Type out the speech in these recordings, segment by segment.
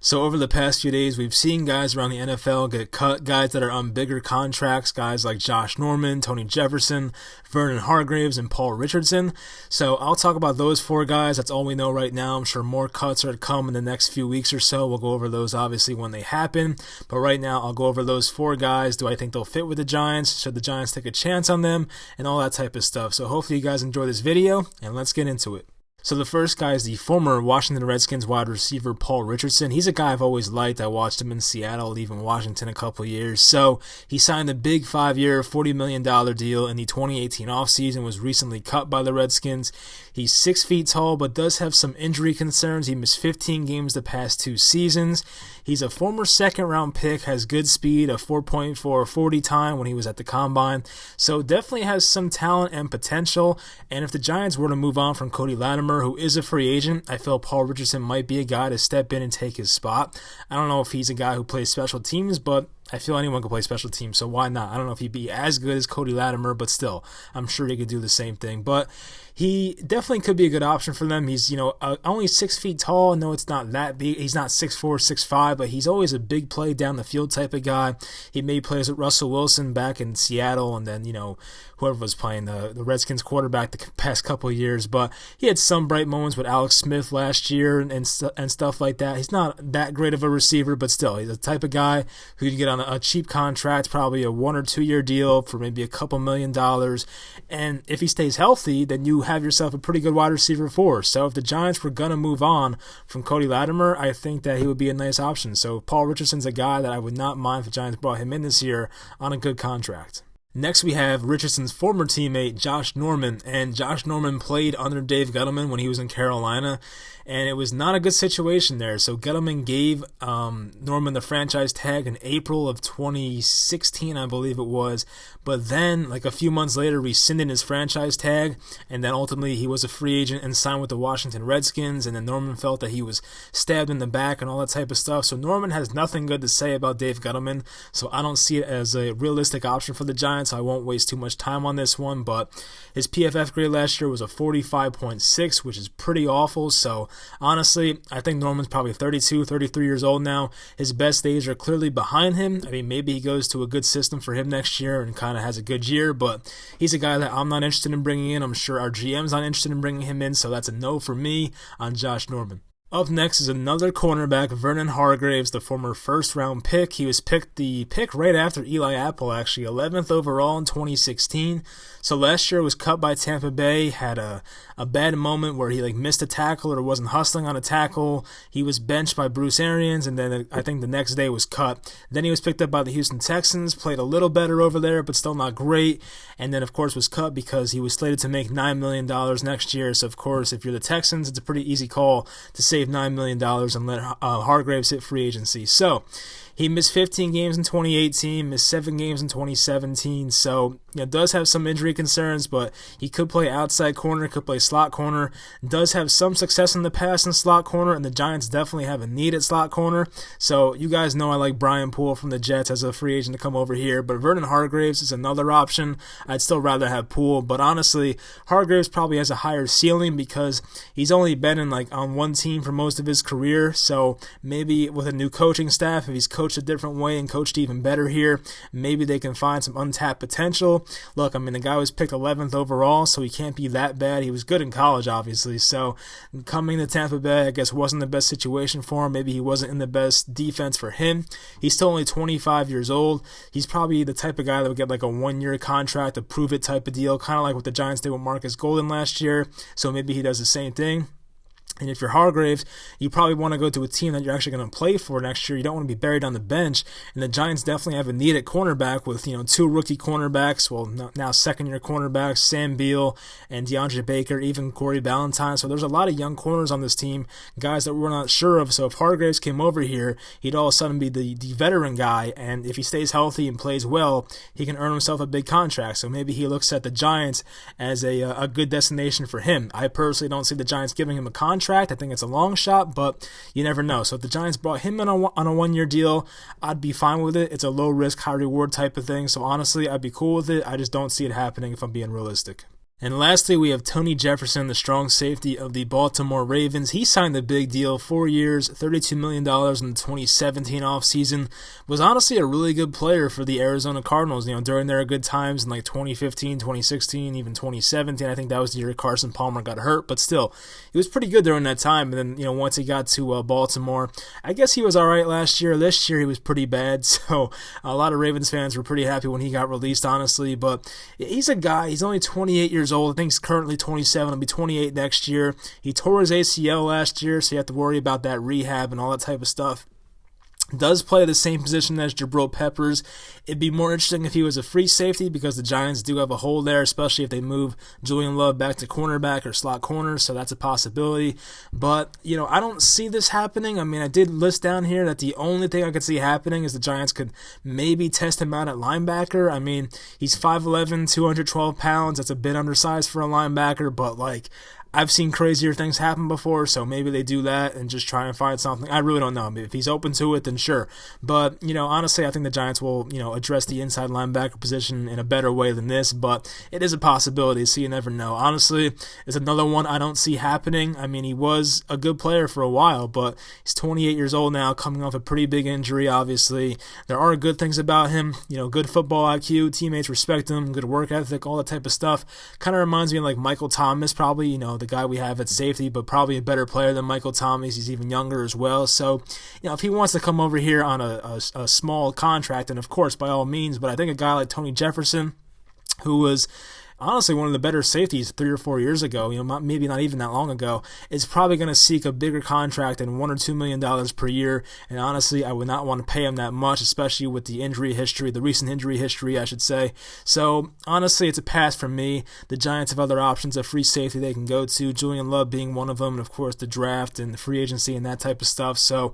So over the past few days, we've seen guys around the NFL get cut, guys that are on bigger contracts, guys like Josh Norman, Tony Jefferson, Vernon Hargreaves, and Paul Richardson. So I'll talk about those four guys. That's all we know right now. I'm sure more cuts are to come in the next few weeks or so. We'll go over those obviously when they happen. But right now, I'll go over those four guys. Do I think they'll fit with the Giants? Should the Giants take a chance on them? And all that type of stuff. So hopefully you guys enjoy this video, and let's get into it. So the first guy is the former Washington Redskins wide receiver Paul Richardson. He's a guy I've always liked. I watched him in Seattle, even Washington a couple years. So he signed a big 5-year, $40 million deal in the 2018 offseason, was recently cut by the Redskins. He's 6 feet tall, but does have some injury concerns. He missed 15 games the past 2 seasons. He's a former second-round pick, has good speed, a 4.4 40 time when he was at the Combine. So definitely has some talent and potential. And if the Giants were to move on from Cody Latimer, who is a free agent, I feel Paul Richardson might be a guy to step in and take his spot. I don't know if he's a guy who plays special teams, but I feel anyone can play special teams, so why not? I don't know if he'd be as good as Cody Latimer, but still, I'm sure he could do the same thing. But he definitely could be a good option for them. He's, only 6 feet tall. No, it's not that big. He's not 6'4", 6'5", but he's always a big play down the field type of guy. He made plays with Russell Wilson back in Seattle, and then, whoever was playing the Redskins quarterback the past couple of years. But he had some bright moments with Alex Smith last year and stuff like that. He's not that great of a receiver, but still, he's the type of guy who can get on a cheap contract, probably a 1 or 2 year deal for maybe a couple $1 million. And if he stays healthy, then you have yourself a pretty good wide receiver force. So if the Giants were going to move on from Cody Latimer, I think that he would be a nice option. So Paul Richardson's a guy that I would not mind if the Giants brought him in this year on a good contract. Next, we have Richardson's former teammate, Josh Norman, and Josh Norman played under Dave Gettleman when he was in Carolina, and it was not a good situation there. So Gettleman gave Norman the franchise tag in April of 2016, I believe it was, but then, like a few months later, rescinded his franchise tag, and then ultimately he was a free agent and signed with the Washington Redskins, and then Norman felt that he was stabbed in the back and all that type of stuff. So Norman has nothing good to say about Dave Gettleman, so I don't see it as a realistic option for the Giants. So I won't waste too much time on this one, but his PFF grade last year was a 45.6, which is pretty awful. So honestly, I think Norman's probably 32, 33 years old now. His best days are clearly behind him. I mean, maybe he goes to a good system for him next year and kind of has a good year, but he's a guy that I'm not interested in bringing in. I'm sure our GM's not interested in bringing him in, so that's a no for me on Josh Norman. Up next is another cornerback, Vernon Hargreaves, the former first-round pick. He was picked the pick right after Eli Apple, actually, 11th overall in 2016. So last year was cut by Tampa Bay, had a bad moment where he missed a tackle or wasn't hustling on a tackle. He was benched by Bruce Arians, and then I think the next day was cut. Then he was picked up by the Houston Texans, played a little better over there, but still not great. And then, of course, was cut because he was slated to make $9 million next year. So, of course, if you're the Texans, it's a pretty easy call to save $9 million and let Hargreaves hit free agency. So he missed 15 games in 2018, missed 7 games in 2017, so does have some injury concerns, but he could play outside corner, could play slot corner, does have some success in the past in slot corner, and the Giants definitely have a need at slot corner. So you guys know I like Brian Poole from the Jets as a free agent to come over here, but Vernon Hargreaves is another option. I'd still rather have Poole, but honestly, Hargreaves probably has a higher ceiling because he's only been in on one team for most of his career, so maybe with a new coaching staff, if he's coached a different way and coached even better here, maybe they can find some untapped potential. Look, I mean, the guy was picked 11th overall, so he can't be that bad. He was good in college, obviously, so coming to Tampa Bay, I guess, wasn't the best situation for him. Maybe he wasn't in the best defense for him. He's still only 25 years old. He's probably the type of guy that would get a 1-year contract, a prove-it type of deal, kind of like what the Giants did with Marcus Golden last year, so maybe he does the same thing. And if you're Hargreaves, you probably want to go to a team that you're actually going to play for next year. You don't want to be buried on the bench. And the Giants definitely have a need at cornerback with, 2 rookie cornerbacks, well, now second-year cornerbacks, Sam Beal and DeAndre Baker, even Corey Ballantyne. So there's a lot of young corners on this team, guys that we're not sure of. So if Hargreaves came over here, he'd all of a sudden be the veteran guy. And if he stays healthy and plays well, he can earn himself a big contract. So maybe he looks at the Giants as a good destination for him. I personally don't see the Giants giving him a contract. I think it's a long shot, but you never know. So if the Giants brought him in on a 1-year deal, I'd be fine with it. It's a low risk, high reward type of thing. So honestly, I'd be cool with it. I just don't see it happening if I'm being realistic. And lastly, we have Tony Jefferson, the strong safety of the Baltimore Ravens. He signed the big deal, 4 years, $32 million in the 2017 offseason. Was honestly a really good player for the Arizona Cardinals, during their good times in like 2015, 2016, even 2017. I think that was the year Carson Palmer got hurt, but still, he was pretty good during that time. And then, once he got to Baltimore, I guess he was all right last year. This year, he was pretty bad. So a lot of Ravens fans were pretty happy when he got released, honestly. But he's a guy, he's only 28 years old. I think he's currently 27. He'll be 28 next year. He tore his ACL last year, so you have to worry about that rehab and all that type of stuff. Does play the same position as Jabril Peppers. It'd be more interesting if he was a free safety because the Giants do have a hole there, especially if they move Julian Love back to cornerback or slot corner, so that's a possibility. But, I don't see this happening. I mean, I did list down here that the only thing I could see happening is the Giants could maybe test him out at linebacker. I mean, he's 5'11", 212 pounds. That's a bit undersized for a linebacker, but, I've seen crazier things happen before, so maybe they do that and just try and find something. I really don't know. I mean, if he's open to it, then sure. But, honestly, I think the Giants will, address the inside linebacker position in a better way than this, but it is a possibility, so you never know. Honestly, it's another one I don't see happening. I mean, he was a good player for a while, but he's 28 years old now, coming off a pretty big injury, obviously. There are good things about him, good football IQ, teammates respect him, good work ethic, all that type of stuff. Kind of reminds me of like Michael Thomas, probably, the guy we have at safety, but probably a better player than Michael Thomas. He's even younger as well. So, if he wants to come over here on a small contract, then of course, by all means, but I think a guy like Tony Jefferson, who was honestly one of the better safeties 3 or 4 years ago, maybe not even that long ago, is probably going to seek a bigger contract than $1 or $2 million per year. And honestly, I would not want to pay him that much, especially with the recent injury history, I should say. So honestly, it's a pass from me. The Giants have other options of free safety they can go to, Julian Love being one of them, and of course the draft and the free agency and that type of stuff. So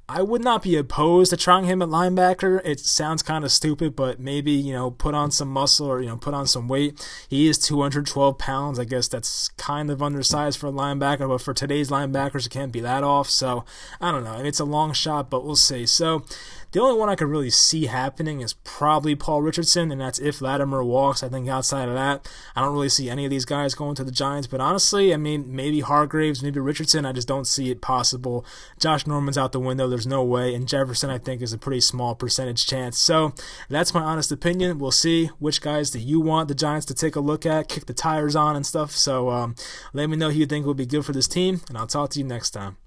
I would not be opposed to trying him at linebacker. It sounds kind of stupid, but maybe, put on some muscle or, put on some weight. He is 212 pounds. I guess that's kind of undersized for a linebacker, but for today's linebackers, it can't be that off. So, I don't know. It's a long shot, but we'll see. So, the only one I could really see happening is probably Paul Richardson, and that's if Latimer walks. I think outside of that, I don't really see any of these guys going to the Giants. But honestly, I mean, maybe Hargreaves, maybe Richardson. I just don't see it possible. Josh Norman's out the window. There's no way. And Jefferson, I think, is a pretty small percentage chance. So that's my honest opinion. We'll see which guys do you want the Giants to take a look at, kick the tires on and stuff. So let me know who you think will be good for this team, and I'll talk to you next time.